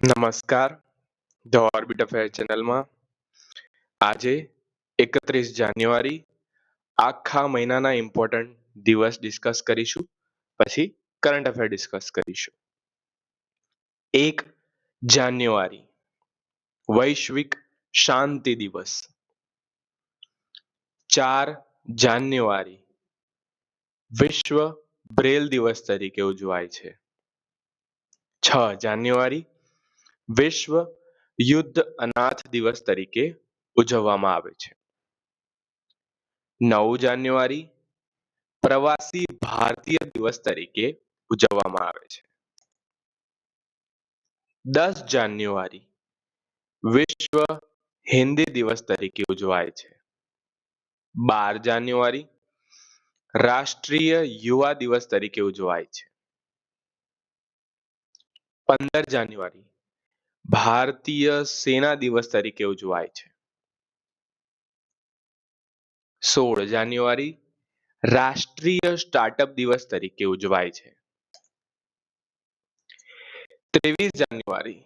નમસ્કાર, the orbit affair ચેનલમાં આજે 31 જાન્યુઆરી આખા મહિનાના ઇમ્પોર્ટન્ટ દિવસ ડિસ્કસ કરીશું. પછી કરંટ અફેર ડિસ્કસ કરીશું. 1 જાન્યુઆરી વૈશ્વિક શાંતિ દિવસ. 4 જાન્યુઆરી વિશ્વ બ્રેલ દિવસ તરીકે ઉજવાય છે. 6 જાન્યુઆરી વિશ્વ યુદ્ધ અનાથ દિવસ તરીકે ઉજવવામાં આવે છે. 9 જાન્યુઆરી પ્રવાસી ભારતીય દિવસ તરીકે ઉજવવામાં આવે છે. 10 જાન્યુઆરી વિશ્વ હિન્દી દિવસ તરીકે ઉજવાય છે. 12 જાન્યુઆરી રાષ્ટ્રીય યુવા દિવસ તરીકે ઉજવાય છે. 15 જાન્યુઆરી ભારતીય સેના દિવસ તરીકે ઉજવાય છે. 16 જાન્યુઆરી રાષ્ટ્રીય સ્ટાર્ટઅપ દિવસ તરીકે ઉજવાય છે. 23 જાન્યુઆરી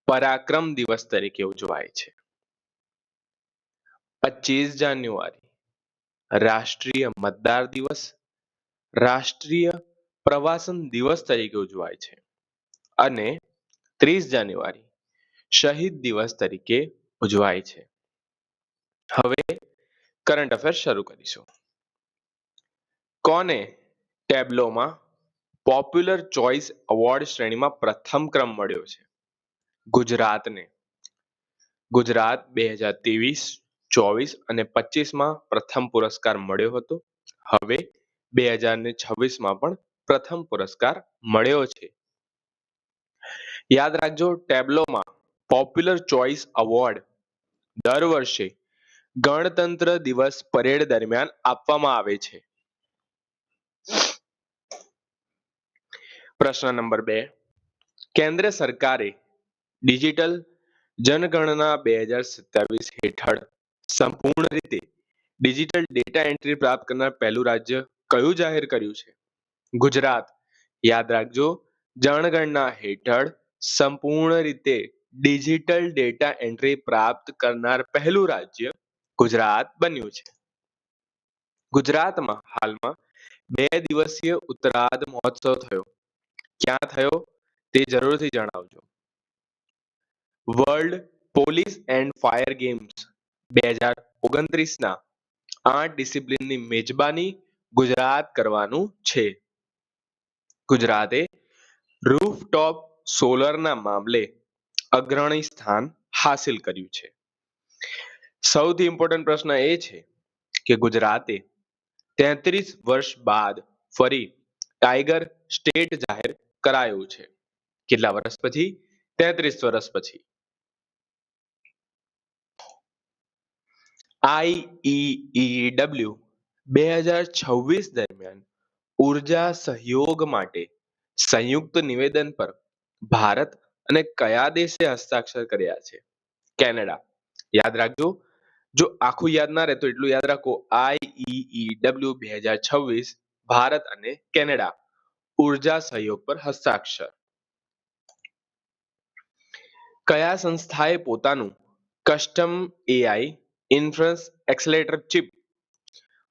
પરાક્રમ દિવસ તરીકે ઉજવાય છે. 25 જાન્યુઆરી રાષ્ટ્રીય મતદાર દિવસ, રાષ્ટ્રીય પ્રવાસન દિવસ તરીકે ઉજવાય છે. અને 30 જાન્યુઆરી શહીદ દિવસ તરીકે ઉજવાય છે. હવે કરંટ અફેર શરૂ કરીશું. કોને ટેબ્લોમાં પોપ્યુલર ચોઇસ એવોર્ડ શ્રેણીમાં પ્રથમ ક્રમ મળ્યો છે? ગુજરાતને. ગુજરાત 2023, 24 અને 25માં પ્રથમ પુરસ્કાર મળ્યો હતો. હવે 2026માં પણ પ્રથમ પુરસ્કાર મળ્યો છે. યાદ રાખજો, ટેબ્લોમાં પોપ્યુલર ચોઇસ એવોર્ડ દર વર્ષે ગણતંત્ર દિવસ પરેડ દરમિયાન આપવામાં આવે છે. પ્રશ્ન નંબર 2. કેન્દ્ર સરકારે ડિજિટલ જનગણના 2027 હેઠળ સંપૂર્ણ રીતે ડિજિટલ ડેટા એન્ટ્રી પ્રાપ્ત કરનાર પહેલું રાજ્ય કયું જાહેર કર્યું છે? ગુજરાત. યાદ રાખજો, જનગણના હેઠળ સંપૂર્ણ રીતે ડિજિટલ ડેટા એન્ટ્રી પ્રાપ્ત કરનાર પહેલું રાજ્ય ગુજરાત બન્યું છે. ગુજરાતમાં હાલમાં 2 દિવસીય ઉત્તરાધ મહોત્સવ થયો. ક્યાં થયો તે જરૂરથી જણાવજો. World police and fire games 2029ના 8 ડિસિપ્લિનની મેજબાની ગુજરાત કરવાનું છે. ગુજરાતે રૂફટોપ સોલરના મામલે અગ્રણી સ્થાન હાસિલ કર્યું છે. સૌથી ઇમ્પોર્ટન્ટ પ્રશ્ન એ છે કે ગુજરાતે 33 વર્ષ બાદ ફરી ટાઈગર સ્ટેટ જાહેર કરાયું છે. કેટલા વર્ષ પછી? 33 વર્ષ પછી. IEEW 2026 દરમિયાન ઉર્જા સહયોગ માટે સંયુક્ત નિવેદન પર ભારત અને કયા દેશે હસ્તાક્ષર કર્યા છે? કેનેડા. યાદ રાખજો, જો આખું યાદ ના રહે તો એટલું યાદ રાખો, IEEW 2026 ભારત અને કેનેડા ઉર્જા સહયોગ પર હસ્તાક્ષર. કયા સંસ્થાએ પોતાનું custom AI inference accelerator chip,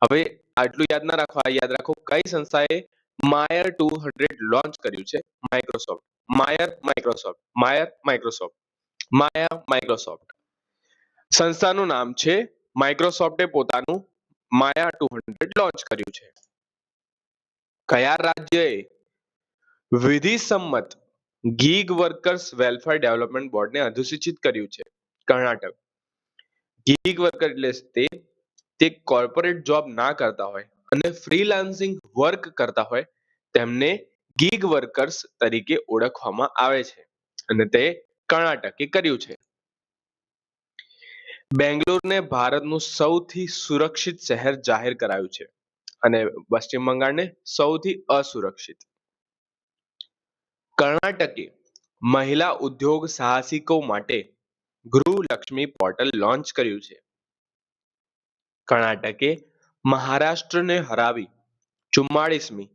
હવે આટલું યાદ ના રાખો, યાદ રાખો કઈ સંસ્થાએ માયર 200 લોન્ચ કર્યું છે? માઇક્રોસોફ્ટ. માયર માઇક્રોસોફ્ટ. સંસ્થાનું નામ છે માઇક્રોસોફ્ટે પોતાનું માયા 200 લોન્ચ કર્યું છે. કયા રાજ્યએ વિધિસમ્મત ગીગ વર્કર્સ વેલફેર ડેવલપમેન્ટ બોર્ડને અધિસૂચિત કર્યું છે? કર્ણાટક. ગીગ વર્કર એટલે તે કોર્પોરેટ જોબ ના કરતા હોય અને ફ્રીલાન્સિંગ વર્ક કરતા હોય તેમને ગીગ વર્કર્સ તરીકે ઓળખવામાં આવે છે અને તે કર્ણાટકે કર્યું છે. બેંગ્લોરને ભારતનું સૌથી સુરક્ષિત શહેર જાહેર કરાયું છે અને પશ્ચિમ બંગાળને સૌથી અસુરક્ષિત. કર્ણાટકે મહિલા ઉદ્યોગ સાહસિકો માટે ગૃહલક્ષ્મી પોર્ટલ લોન્ચ કર્યું છે. કર્ણાટકે મહારાષ્ટ્રને હરાવી 44મી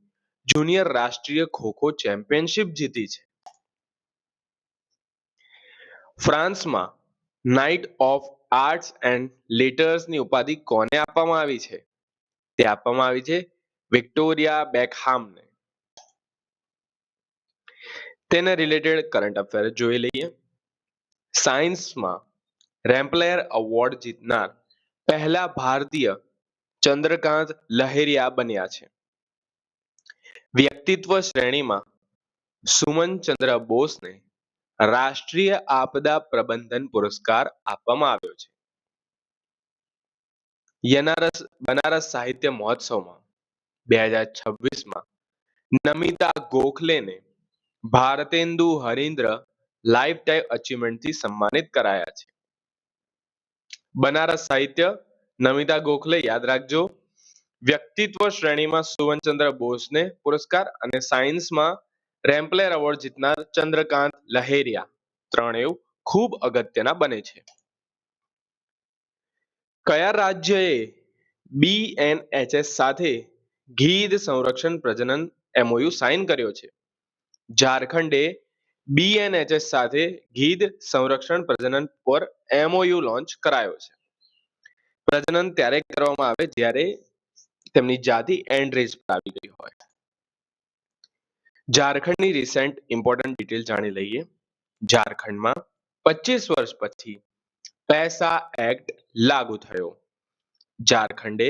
જુનિયર રાષ્ટ્રીય ખો-ખો ચેમ્પિયનશિપ જીતી છે. ફ્રાન્સમાં નાઇટ ઓફ આર્ટ્સ એન્ડ લેટર્સની ઉપાધિ કોને આપવામાં આવી છે? તે આપવામાં આવી છે વિક્ટોરિયા બેકહામને. તેને રિલેટેડ કરંટ અફેર જોઈ લઈએ. સાયન્સમાં રેમ્પલેર એવોર્ડ જીતનાર પહેલા ભારતીય ચંદ્રકાંત લહેરિયા બન્યા છે. વ્યક્તિત્વ શ્રેણીમાં સુમન ચંદ્ર બોઝને રાષ્ટ્રીય આપદા પ્રબંધન પુરસ્કાર આપવામાં આવ્યો છે. બનારસ સાહિત્ય મહોત્સવમાં 2026માં નમિતા ગોખલેને ભારતેન્દુ હરીન્દ્ર લાઈફ ટાઈમ અચીવમેન્ટથી સન્માનિત કરાયા છે. બનારસ સાહિત્ય નમિતા ગોખલે યાદ રાખજો. વ્યક્તિત્વ શ્રેણીમાં સુવનચંદ્ર બોઝને પુરસ્કાર અને સાયન્સમાં રેમ્પલેર એવોર્ડ જીતનાર ચંદ્રકાંત લહેરિયા ત્રણેય ખૂબ અગત્યના બને છે. કયા રાજ્યએ BNHS સાથે ગીધ સંરક્ષણ પ્રજનન MOU સાઇન કર્યો છે? ઝારખંડે BNHS સાથે ગીધ સંરક્ષણ પ્રજનન પર MOU લોન્ચ કરાયો છે. પ્રજનન ત્યારે કરવામાં આવે જ્યારે તેમની જાતિ એન્ડ રેન્જ પર આવી ગઈ હોય. ઝારખંડની રિસેન્ટ ઇમ્પોર્ટન્ટ ડિટેલ જાણી લઈએ. ઝારખંડમાં 25 વર્ષ પછી પૈસા એક્ટ લાગુ થયો. ઝારખંડે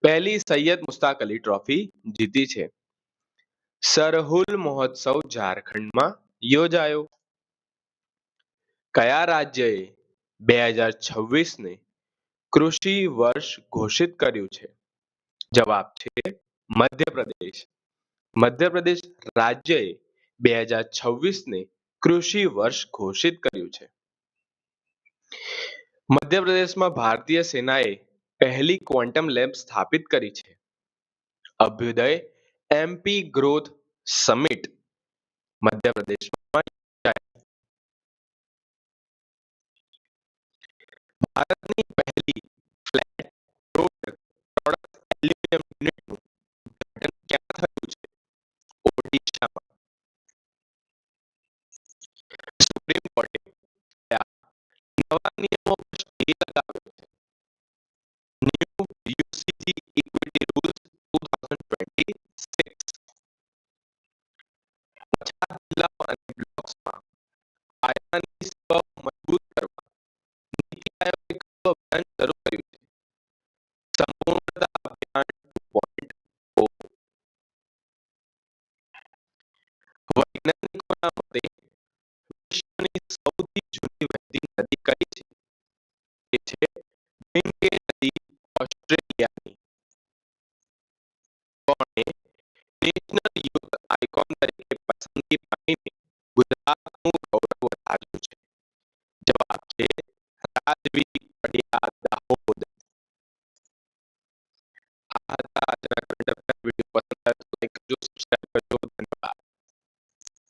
પહેલી સૈયદ મુસ્તાક અલી ટ્રોફી જીતી છે. સરહુલ મહોત્સવ ઝારખંડમાં યોજાયો. કયા રાજ્યએ 2026ને કૃષિ વર્ષ ઘોષિત કર્યું છે? જવાબ છે મધ્યપ્રદેશ. મધ્યપ્રદેશ રાજ્યએ 2026ને કૃષિ વર્ષ ઘોષિત કર્યું છે. મધ્યપ્રદેશમાં ભારતીય સેનાએ પહેલી ક્વોન્ટમ લેબ સ્થાપિત કરી છે. અભ્યુદય MP ગ્રોથ સમિટ મધ્યપ્રદેશમાં યોજાઈ. ભારતની પહેલી ફ્લેટ પ્રોડક્ટ એલ્યુમિનિયમ યુનિટનું ઉદ્ઘાટન ક્યાં થયું છે? ઓડિશામાં. સુપ્રીમ કોર્ટે કયા નવા નિયમો પર સ્ટે લગાવ્યો છે? New UCC equity rules 2026. પછાત જિલ્લાઓ અને બ્લોક્સમાં કાયદાની સેવાઓ મજબૂત કરવા નીતિ આયોગે કયું અભિયાન શરૂ કર્યું છે? સંપૂર્ણતા અભિયાન 2.0. વૈજ્ઞાનિકોના મતે વિશ્વની સૌથી જૂની વહેતી નદી કઈ છે? તે છે ગંગે નદી ઓસ્ટ્રેલિયાની. કોણે નેશનલ યુથ આઇકોન તરીકે પસંદગી પામીને ગુજરાતનું ગૌરવ વધાર્યું છે? જવાબ છે રાજવી પઢિયા દાહોદ. આ હતા આજના કરંટ અફેર વિડીયો.